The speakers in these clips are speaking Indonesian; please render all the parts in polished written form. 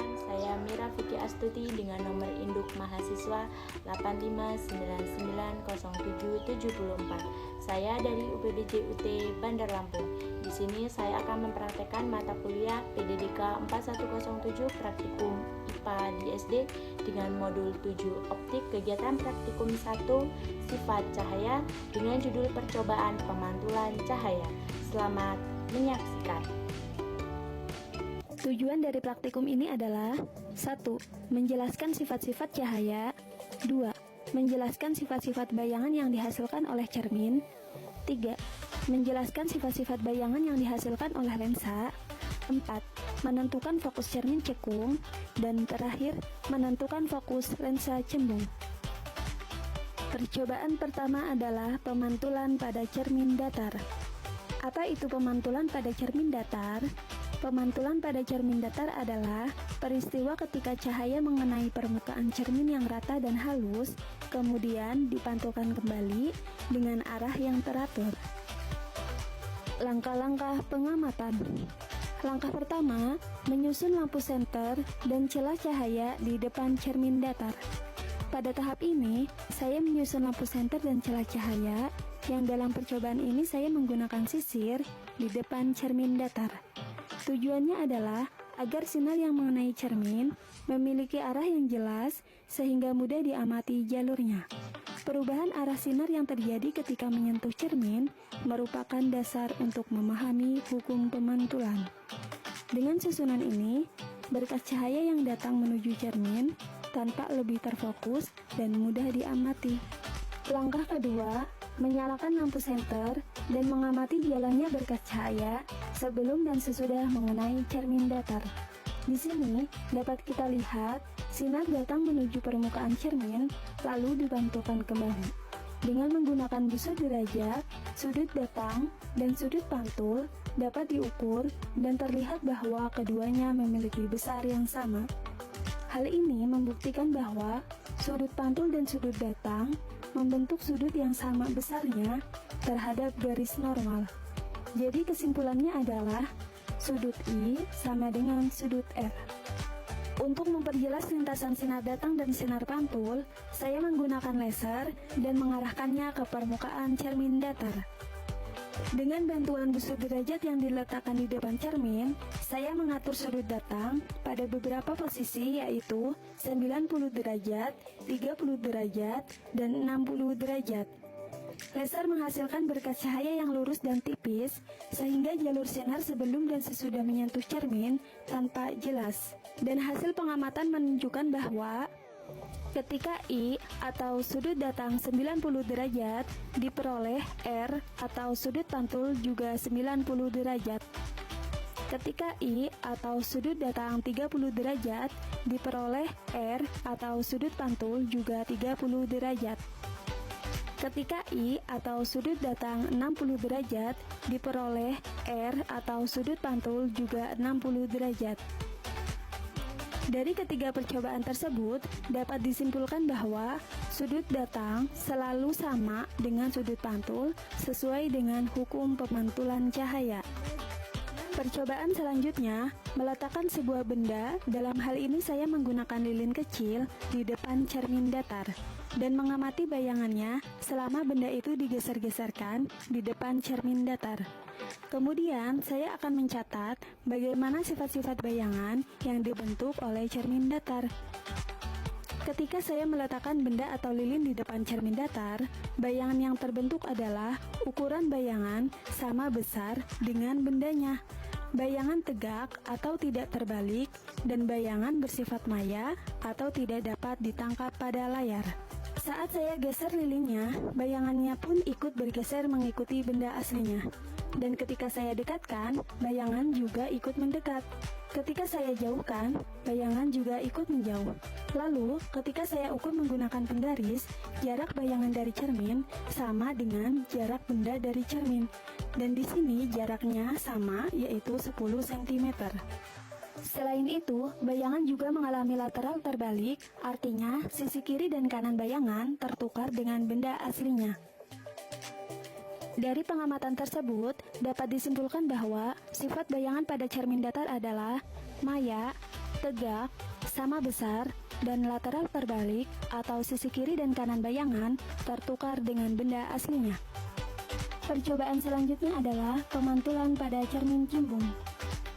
perkenalkan, saya Mira Vicky Astuti dengan nomor induk mahasiswa 85990774. Saya dari UPBJ UT Bandar Lampung. Di sini saya akan mempraktekkan mata kuliah PDDK 4107 Praktikum IPA di SD dengan modul 7 Optik kegiatan Praktikum 1 Sifat Cahaya dengan judul Percobaan Pemantulan Cahaya. Selamat menyaksikan. Tujuan dari praktikum ini adalah 1. Menjelaskan sifat-sifat cahaya. 2. Menjelaskan sifat-sifat bayangan yang dihasilkan oleh cermin. 3. Menjelaskan sifat-sifat bayangan yang dihasilkan oleh lensa. 4. Menentukan fokus cermin cekung. Dan terakhir, menentukan fokus lensa cembung. Percobaan pertama adalah pemantulan pada cermin datar. Apa itu pemantulan pada cermin datar? Pemantulan pada cermin datar adalah peristiwa ketika cahaya mengenai permukaan cermin yang rata dan halus, kemudian dipantulkan kembali dengan arah yang teratur. Langkah-langkah pengamatan. Langkah pertama, menyusun lampu senter dan celah cahaya di depan cermin datar. Pada tahap ini, saya menyusun lampu senter dan celah cahaya, yang dalam percobaan ini saya menggunakan sisir di depan cermin datar. Tujuannya adalah agar sinar yang mengenai cermin memiliki arah yang jelas sehingga mudah diamati jalurnya. Perubahan arah sinar yang terjadi ketika menyentuh cermin merupakan dasar untuk memahami hukum pemantulan. Dengan susunan ini, berkas cahaya yang datang menuju cermin tampak lebih terfokus dan mudah diamati. Langkah kedua, menyalakan lampu senter dan mengamati jalannya berkas cahaya sebelum dan sesudah mengenai cermin datar. Di sini dapat kita lihat sinar datang menuju permukaan cermin lalu dipantulkan kembali. Dengan menggunakan busur derajat, sudut datang dan sudut pantul dapat diukur dan terlihat bahwa keduanya memiliki besar yang sama. Hal ini membuktikan bahwa sudut pantul dan sudut datang membentuk sudut yang sama besarnya terhadap garis normal. Jadi kesimpulannya adalah sudut I sama dengan sudut R. Untuk memperjelas lintasan sinar datang dan sinar pantul, saya menggunakan laser dan mengarahkannya ke permukaan cermin datar. Dengan bantuan busur derajat yang diletakkan di depan cermin, saya mengatur sudut datang pada beberapa posisi yaitu 90 derajat, 30 derajat, dan 60 derajat. Laser menghasilkan berkas cahaya yang lurus dan tipis, sehingga jalur sinar sebelum dan sesudah menyentuh cermin tampak jelas. Dan hasil pengamatan menunjukkan bahwa ketika I atau sudut datang 90 derajat diperoleh R atau sudut pantul juga 90 derajat. Ketika I atau sudut datang 30 derajat diperoleh R atau sudut pantul juga 30 derajat. Ketika I atau sudut datang 60 derajat diperoleh R atau sudut pantul juga 60 derajat. Dari ketiga percobaan tersebut, dapat disimpulkan bahwa sudut datang selalu sama dengan sudut pantul sesuai dengan hukum pemantulan cahaya. Percobaan selanjutnya, meletakkan sebuah benda, dalam hal ini saya menggunakan lilin kecil di depan cermin datar, dan mengamati bayangannya selama benda itu digeser-geserkan di depan cermin datar. Kemudian, saya akan mencatat bagaimana sifat-sifat bayangan yang dibentuk oleh cermin datar. Ketika saya meletakkan benda atau lilin di depan cermin datar, bayangan yang terbentuk adalah ukuran bayangan sama besar dengan bendanya. Bayangan tegak atau tidak terbalik, dan bayangan bersifat maya atau tidak dapat ditangkap pada layar. Saat saya geser lilinnya, bayangannya pun ikut bergeser mengikuti benda aslinya. Dan ketika saya dekatkan, bayangan juga ikut mendekat. Ketika saya jauhkan, bayangan juga ikut menjauh. Lalu, ketika saya ukur menggunakan penggaris, jarak bayangan dari cermin sama dengan jarak benda dari cermin. Dan di sini jaraknya sama, yaitu 10 cm. Selain itu, bayangan juga mengalami lateral terbalik, artinya sisi kiri dan kanan bayangan tertukar dengan benda aslinya. Dari pengamatan tersebut, dapat disimpulkan bahwa sifat bayangan pada cermin datar adalah maya, tegak, sama besar, dan lateral terbalik atau sisi kiri dan kanan bayangan tertukar dengan benda aslinya. Percobaan selanjutnya adalah pemantulan pada cermin cembung.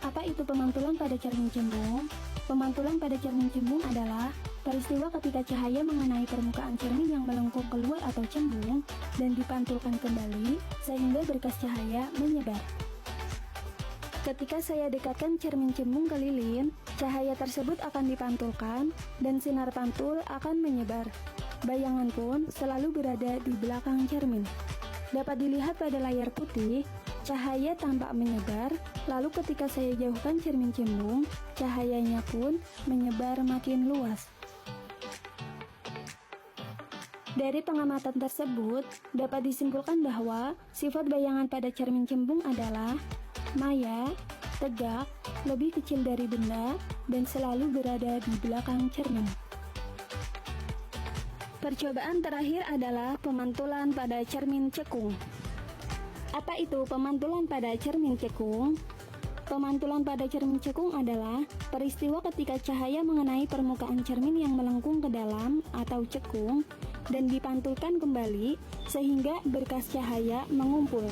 Apa itu pemantulan pada cermin cembung? Pemantulan pada cermin cembung adalah peristiwa ketika cahaya mengenai permukaan cermin yang melengkung keluar atau cembung dan dipantulkan kembali sehingga berkas cahaya menyebar. Ketika saya dekatkan cermin cembung ke lilin, cahaya tersebut akan dipantulkan dan sinar pantul akan menyebar. Bayangan pun selalu berada di belakang cermin. Dapat dilihat pada layar putih, cahaya tampak menyebar, lalu ketika saya jauhkan cermin cembung, cahayanya pun menyebar makin luas. Dari pengamatan tersebut, dapat disimpulkan bahwa sifat bayangan pada cermin cembung adalah maya, tegak, lebih kecil dari benda, dan selalu berada di belakang cermin. Percobaan terakhir adalah pemantulan pada cermin cekung. Apa itu pemantulan pada cermin cekung? Pemantulan pada cermin cekung adalah peristiwa ketika cahaya mengenai permukaan cermin yang melengkung ke dalam atau cekung dan dipantulkan kembali sehingga berkas cahaya mengumpul.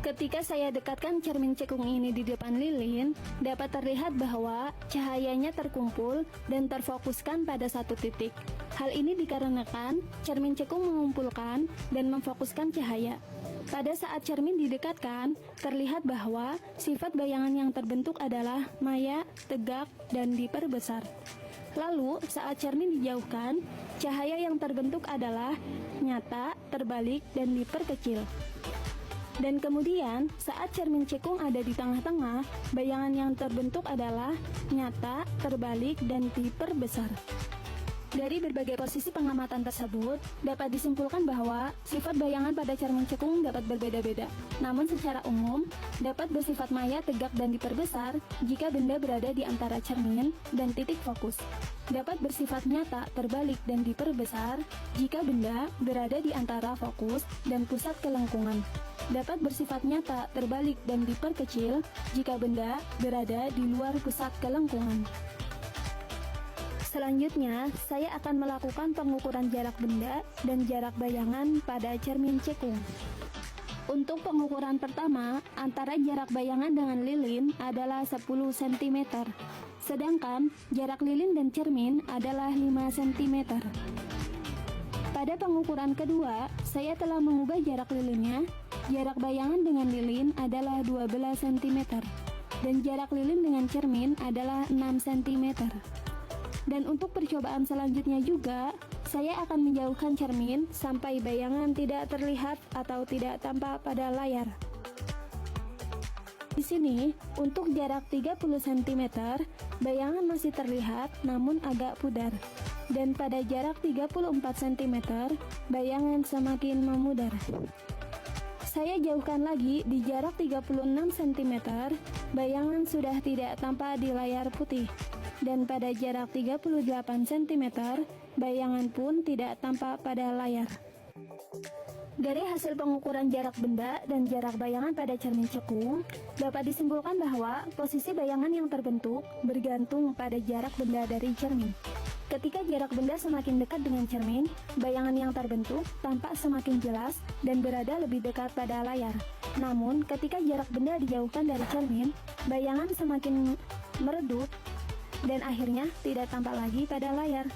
Ketika saya dekatkan cermin cekung ini di depan lilin, dapat terlihat bahwa cahayanya terkumpul dan terfokuskan pada satu titik. Hal ini dikarenakan cermin cekung mengumpulkan dan memfokuskan cahaya. Pada saat cermin didekatkan, terlihat bahwa sifat bayangan yang terbentuk adalah maya, tegak, dan diperbesar. Lalu, saat cermin dijauhkan, cahaya yang terbentuk adalah nyata, terbalik, dan diperkecil. Dan kemudian, saat cermin cekung ada di tengah-tengah, bayangan yang terbentuk adalah nyata, terbalik, dan diperbesar. Dari berbagai posisi pengamatan tersebut, dapat disimpulkan bahwa sifat bayangan pada cermin cekung dapat berbeda-beda. Namun secara umum, dapat bersifat maya, tegak, dan diperbesar jika benda berada di antara cermin dan titik fokus. Dapat bersifat nyata, terbalik, dan diperbesar jika benda berada di antara fokus dan pusat kelengkungan. Dapat bersifat nyata, terbalik, dan diperkecil jika benda berada di luar pusat kelengkungan. Selanjutnya, saya akan melakukan pengukuran jarak benda dan jarak bayangan pada cermin cekung. Untuk pengukuran pertama, antara jarak bayangan dengan lilin adalah 10 cm, sedangkan jarak lilin dan cermin adalah 5 cm. Pada pengukuran kedua, saya telah mengubah jarak lilinnya. Jarak bayangan dengan lilin adalah 12 cm, dan jarak lilin dengan cermin adalah 6 cm. Dan untuk percobaan selanjutnya juga, saya akan menjauhkan cermin sampai bayangan tidak terlihat atau tidak tampak pada layar. Di sini, untuk jarak 30 cm, bayangan masih terlihat namun agak pudar. Dan pada jarak 34 cm, bayangan semakin memudar. Saya jauhkan lagi di jarak 36 cm, bayangan sudah tidak tampak di layar putih. Dan pada jarak 38 cm, bayangan pun tidak tampak pada layar. Dari hasil pengukuran jarak benda dan jarak bayangan pada cermin cekung, dapat disimpulkan bahwa posisi bayangan yang terbentuk bergantung pada jarak benda dari cermin. Ketika jarak benda semakin dekat dengan cermin, bayangan yang terbentuk tampak semakin jelas dan berada lebih dekat pada layar. Namun, ketika jarak benda dijauhkan dari cermin, bayangan semakin meredup dan akhirnya tidak tampak lagi pada layar.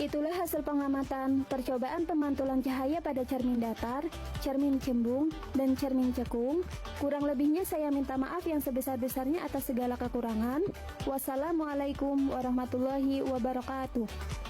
Itulah hasil pengamatan percobaan pemantulan cahaya pada cermin datar, cermin cembung, dan cermin cekung. Kurang lebihnya saya minta maaf yang sebesar-besarnya atas segala kekurangan. Wassalamualaikum warahmatullahi wabarakatuh.